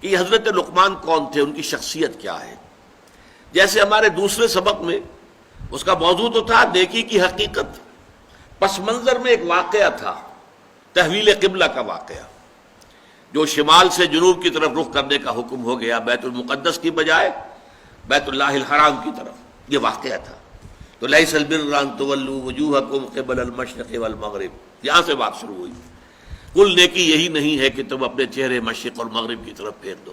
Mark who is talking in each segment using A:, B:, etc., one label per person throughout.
A: کہ یہ حضرت لقمان کون تھے، ان کی شخصیت کیا ہے۔ جیسے ہمارے دوسرے سبق میں اس کا موضوع تو تھا نیکی کی حقیقت، پس منظر میں ایک واقعہ تھا، تحویل قبلہ کا واقعہ، جو شمال سے جنوب کی طرف رخ کرنے کا حکم ہو گیا، بیت المقدس کی بجائے بیت اللہ الحرام کی طرف، یہ واقعہ تھا۔ تو لیس البر ان تولوا وجوہکم قبل المشرق والمغرب، یہاں سے بات شروع ہوئی۔ کل نیکی یہی نہیں ہے کہ تم اپنے چہرے مشرق اور مغرب کی طرف پھیر دو۔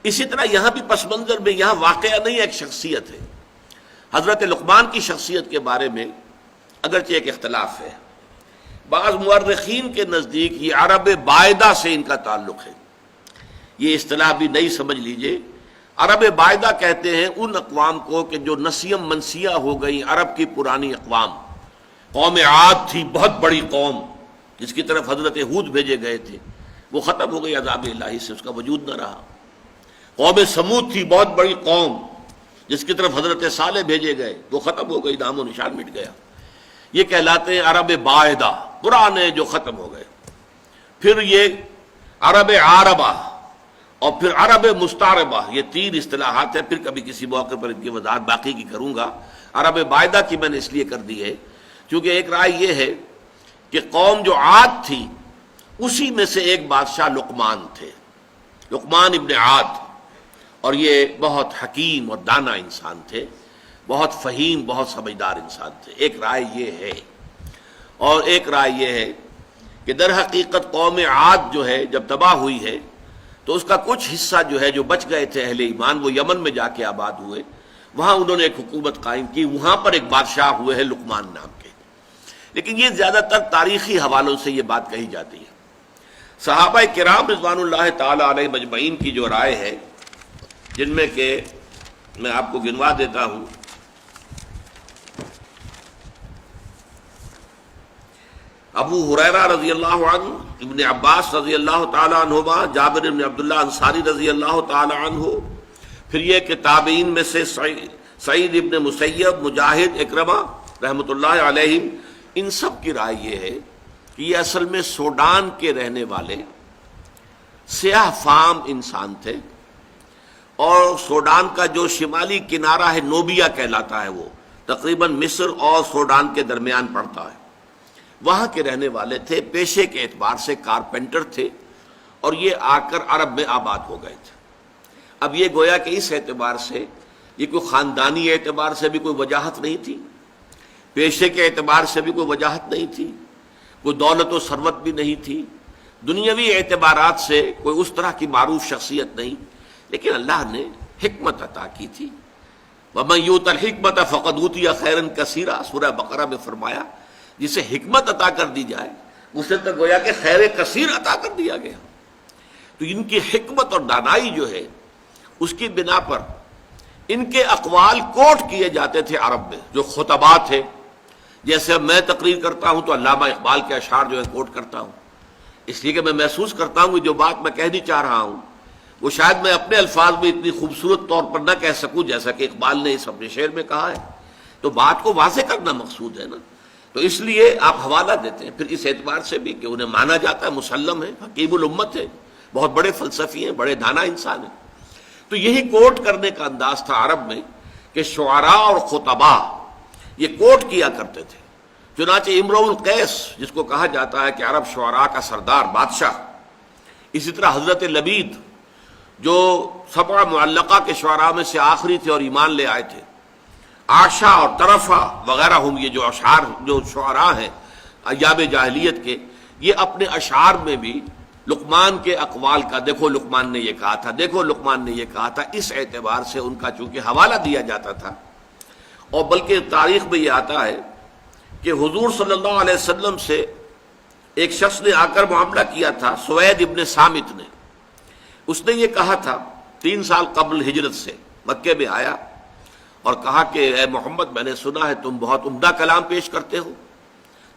A: اسی طرح یہاں بھی پس منظر میں یہاں واقعہ نہیں، ایک شخصیت ہے۔ حضرت لقمان کی شخصیت کے بارے میں اگرچہ ایک اختلاف ہے، بعض مورخین کے نزدیک یہ عرب بائدہ سے ان کا تعلق ہے۔ یہ اصطلاح بھی نئی سمجھ لیجئے، عرب بائدہ کہتے ہیں ان اقوام کو کہ جو نسیم منسیہ ہو گئی، عرب کی پرانی اقوام۔ قوم عاد تھی بہت بڑی قوم جس کی طرف حضرت ہود بھیجے گئے تھے، وہ ختم ہو گئی عذاب الہی سے، اس کا وجود نہ رہا۔ قوم سمود تھی بہت بڑی قوم جس کی طرف حضرت صالح بھیجے گئے، وہ ختم ہو گئی، نام و نشان مٹ گیا۔ یہ کہلاتے ہیں عرب بائدہ، پرانے جو ختم ہو گئے۔ پھر یہ عرب عاربہ اور پھر عرب مستعربہ، یہ تین اصطلاحات ہیں، پھر کبھی کسی موقع پر ان کی وضاحت باقی کی کروں گا۔ عرب بائدہ کی میں نے اس لیے کر دی ہے کیونکہ ایک رائے یہ ہے کہ قوم جو عاد تھی اسی میں سے ایک بادشاہ لقمان تھے، لقمان ابن عاد، اور یہ بہت حکیم اور دانا انسان تھے، بہت فہیم، بہت سمجھدار انسان تھے۔ ایک رائے یہ ہے، اور ایک رائے یہ ہے کہ در حقیقت قوم عاد جو ہے جب تباہ ہوئی ہے تو اس کا کچھ حصہ جو ہے جو بچ گئے تھے اہل ایمان، وہ یمن میں جا کے آباد ہوئے، وہاں انہوں نے ایک حکومت قائم کی، وہاں پر ایک بادشاہ ہوئے ہیں لقمان نام کے۔ لیکن یہ زیادہ تر تاریخی حوالوں سے یہ بات کہی جاتی ہے۔ صحابہ کرام رضوان اللہ تعالی علیہ مجمعین کی جو رائے ہے، جن میں کہ میں آپ کو گنوا دیتا ہوں، ابو ہریرہ رضی اللہ عنہ، ابن عباس رضی اللہ تعالی عنہما، جابر بن عبداللہ انصاری رضی اللہ تعالی عنہ، پھر یہ کہ تابعین میں سے سعید ابن مسیب، مجاہد، اکرمہ رحمۃ اللہ علیہم، ان سب کی رائے یہ ہے کہ یہ اصل میں سوڈان کے رہنے والے سیاہ فام انسان تھے، اور سوڈان کا جو شمالی کنارہ ہے نوبیا کہلاتا ہے، وہ تقریباً مصر اور سوڈان کے درمیان پڑتا ہے، وہاں کے رہنے والے تھے، پیشے کے اعتبار سے کارپینٹر تھے، اور یہ آ کر عرب میں آباد ہو گئے تھے۔ اب یہ گویا کہ اس اعتبار سے یہ کوئی خاندانی اعتبار سے بھی کوئی وجاہت نہیں تھی، پیشے کے اعتبار سے بھی کوئی وجاہت نہیں تھی، کوئی دولت و ثروت بھی نہیں تھی، دنیاوی اعتبارات سے کوئی اس طرح کی معروف شخصیت نہیں، لیکن اللہ نے حکمت عطا کی تھی۔ وَمَن یُؤْتَ الْحِکْمَةَ فَقَدْ أُوتِیَ خَیْرًا کَثِیرًا، سورہ بقرہ میں فرمایا جسے حکمت عطا کر دی جائے اسے تو گویا کہ خیر کثیر عطا کر دیا گیا۔ تو ان کی حکمت اور دانائی جو ہے اس کی بنا پر ان کے اقوال کوٹ کیے جاتے تھے عرب میں، جو خطبہ تھے۔ جیسے میں تقریر کرتا ہوں تو علامہ اقبال کے اشعار جو ہے کوٹ کرتا ہوں، اس لیے کہ میں محسوس کرتا ہوں کہ جو بات میں کہنی چاہ رہا ہوں وہ شاید میں اپنے الفاظ میں اتنی خوبصورت طور پر نہ کہہ سکوں جیسا کہ اقبال نے اس اپنے شعر میں کہا ہے، تو بات کو واضح کرنا مقصود ہے نا، تو اس لیے آپ حوالہ دیتے ہیں۔ پھر اس اعتبار سے بھی کہ انہیں مانا جاتا ہے مسلم ہے، حکیم الامت ہے، بہت بڑے فلسفی ہیں، بڑے دانا انسان ہیں۔ تو یہی کوٹ کرنے کا انداز تھا عرب میں کہ شعراء اور خطبہ یہ کوٹ کیا کرتے تھے۔ چنانچہ امرؤ القیس جس کو کہا جاتا ہے کہ عرب شعراء کا سردار، بادشاہ، اسی طرح حضرت لبید جو سبع معلقہ کے شعراء میں سے آخری تھے اور ایمان لے آئے تھے، عاشا اور طرفہ وغیرہ ہم، یہ جو اشعار جو شعراء ہیں ایام جاہلیت کے، یہ اپنے اشعار میں بھی لقمان کے اقوال کا، دیکھو لقمان نے یہ کہا تھا، دیکھو لقمان نے یہ کہا تھا، اس اعتبار سے ان کا چونکہ حوالہ دیا جاتا تھا۔ اور بلکہ تاریخ میں یہ آتا ہے کہ حضور صلی اللہ علیہ وسلم سے ایک شخص نے آ کر معاملہ کیا تھا، سوید ابن صامت نے۔ اس نے یہ کہا تھا 3 سال قبل ہجرت سے مکے میں آیا اور کہا کہ اے محمد، میں نے سنا ہے تم بہت عمدہ کلام پیش کرتے ہو،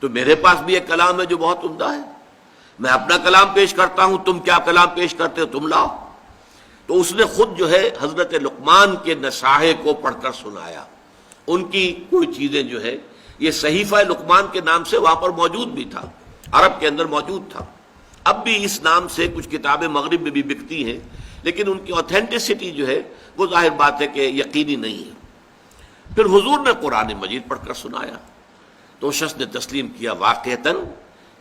A: تو میرے پاس بھی ایک کلام ہے جو بہت عمدہ ہے، میں اپنا کلام پیش کرتا ہوں، تم کیا کلام پیش کرتے ہو، تم لاؤ۔ تو اس نے خود جو ہے حضرت لقمان کے نصائح کو پڑھ کر سنایا، ان کی کوئی چیزیں جو ہے، یہ صحیفہ لقمان کے نام سے وہاں پر موجود بھی تھا، عرب کے اندر موجود تھا، اب بھی اس نام سے کچھ کتابیں مغرب میں بھی بکتی ہیں، لیکن ان کی اوتھینٹسٹی جو ہے وہ ظاہر بات ہے کہ یقینی نہیں ہے۔ پھر حضور نے قرآن مجید پڑھ کر سنایا تو شخص نے تسلیم کیا واقعتاً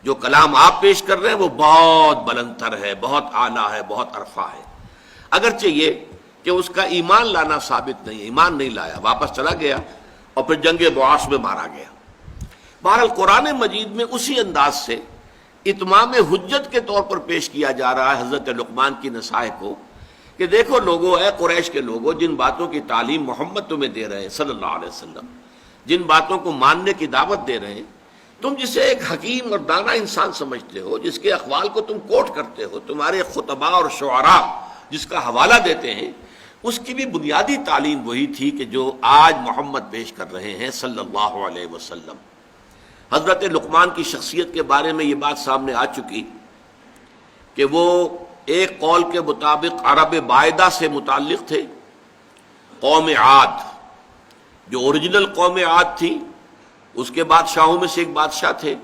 A: جو کلام آپ پیش کر رہے ہیں وہ بہت بلند تر ہے، بہت اعلیٰ ہے، بہت عرفہ ہے، اگرچہ یہ کہ اس کا ایمان لانا ثابت نہیں ہے، ایمان نہیں لایا، واپس چلا گیا اور پھر جنگ بعاث میں مارا گیا۔ بہرحال قرآن مجید میں اسی انداز سے اتمام حجت کے طور پر پیش کیا جا رہا ہے حضرت لقمان کی نصائح کو کہ دیکھو لوگوں، اے قریش کے لوگوں، جن باتوں کی تعلیم محمد تمہیں دے رہے ہیں صلی اللہ علیہ وسلم، جن باتوں کو ماننے کی دعوت دے رہے ہیں، تم جسے ایک حکیم اور دانا انسان سمجھتے ہو، جس کے اقوال کو تم کوٹ کرتے ہو، تمہارے خطباء اور شعراء جس کا حوالہ دیتے ہیں، اس کی بھی بنیادی تعلیم وہی تھی کہ جو آج محمد پیش کر رہے ہیں صلی اللہ علیہ وسلم۔ حضرت لقمان کی شخصیت کے بارے میں یہ بات سامنے آ چکی کہ وہ ایک قول کے مطابق عرب بائدہ سے متعلق تھے، قوم عاد جو اوریجنل قوم عاد تھی، اس کے بادشاہوں میں سے ایک بادشاہ تھے،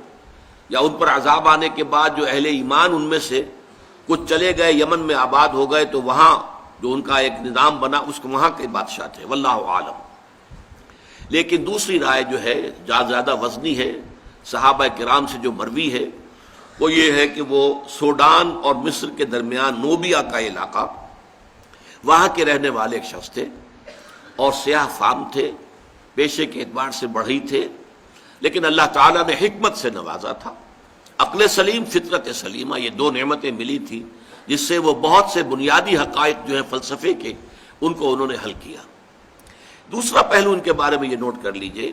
A: یا ان پر عذاب آنے کے بعد جو اہل ایمان ان میں سے کچھ چلے گئے یمن میں آباد ہو گئے تو وہاں جو ان کا ایک نظام بنا اس کے وہاں کے بادشاہ تھے، واللہ عالم۔ لیکن دوسری رائے جو ہے زیادہ وزنی ہے، صحابہ کرام سے جو مروی ہے، وہ یہ ہے کہ وہ سوڈان اور مصر کے درمیان نوبیا کا علاقہ، وہاں کے رہنے والے ایک شخص تھے اور سیاہ فام تھے، پیشے کے اعتبار سے بڑھئی تھے، لیکن اللہ تعالیٰ نے حکمت سے نوازا تھا، عقل سلیم، فطرت سلیمہ، یہ دو نعمتیں ملی تھی جس سے وہ بہت سے بنیادی حقائق جو ہیں فلسفے کے ان کو انہوں نے حل کیا۔ دوسرا پہلو ان کے بارے میں یہ نوٹ کر لیجئے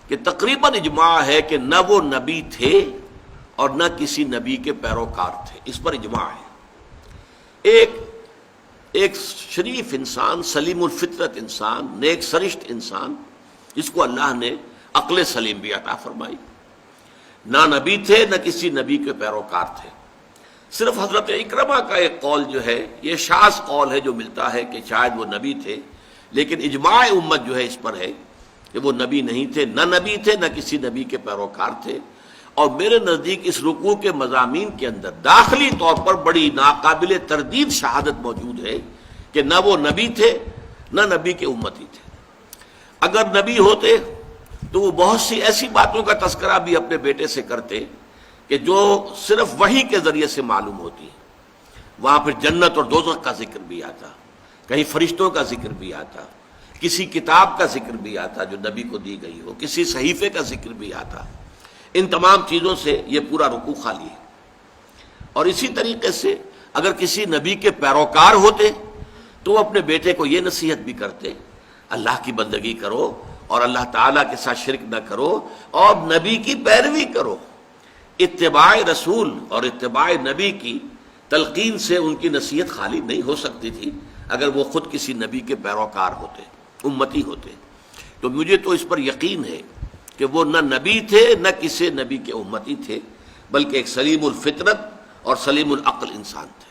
A: کہ تقریباً اجماع ہے کہ نہ وہ نبی تھے اور نہ کسی نبی کے پیروکار تھے، اس پر اجماع ہے۔ ایک شریف انسان، سلیم الفطرت انسان، نیک سرشت انسان، جس کو اللہ نے عقل سلیم بھی عطا فرمائی، نہ نبی تھے نہ کسی نبی کے پیروکار تھے۔ صرف حضرت اکرمہ کا ایک قول جو ہے یہ شاذ قول ہے جو ملتا ہے کہ شاید وہ نبی تھے، لیکن اجماع امت جو ہے اس پر ہے کہ وہ نبی نہیں تھے، نہ نبی تھے نہ کسی نبی کے پیروکار تھے۔ اور میرے نزدیک اس رکوع کے مضامین کے اندر داخلی طور پر بڑی ناقابل تردید شہادت موجود ہے کہ نہ وہ نبی تھے نہ نبی کے امتی تھے۔ اگر نبی ہوتے تو وہ بہت سی ایسی باتوں کا تذکرہ بھی اپنے بیٹے سے کرتے کہ جو صرف وحی کے ذریعے سے معلوم ہوتی ہے۔ وہاں پھر جنت اور دوزخ کا ذکر بھی آتا، کہیں فرشتوں کا ذکر بھی آتا، کسی کتاب کا ذکر بھی آتا جو نبی کو دی گئی ہو، کسی صحیفے کا ذکر بھی آتا۔ ان تمام چیزوں سے یہ پورا رکوع خالی ہے۔ اور اسی طریقے سے اگر کسی نبی کے پیروکار ہوتے تو وہ اپنے بیٹے کو یہ نصیحت بھی کرتے، اللہ کی بندگی کرو اور اللہ تعالیٰ کے ساتھ شرک نہ کرو اور نبی کی پیروی کرو۔ اتباع رسول اور اتباع نبی کی تلقین سے ان کی نصیحت خالی نہیں ہو سکتی تھی اگر وہ خود کسی نبی کے پیروکار ہوتے، امتی ہوتے۔ تو مجھے تو اس پر یقین ہے کہ وہ نہ نبی تھے نہ کسی نبی کے امتی تھے، بلکہ ایک سلیم الفطرت اور سلیم العقل انسان تھے۔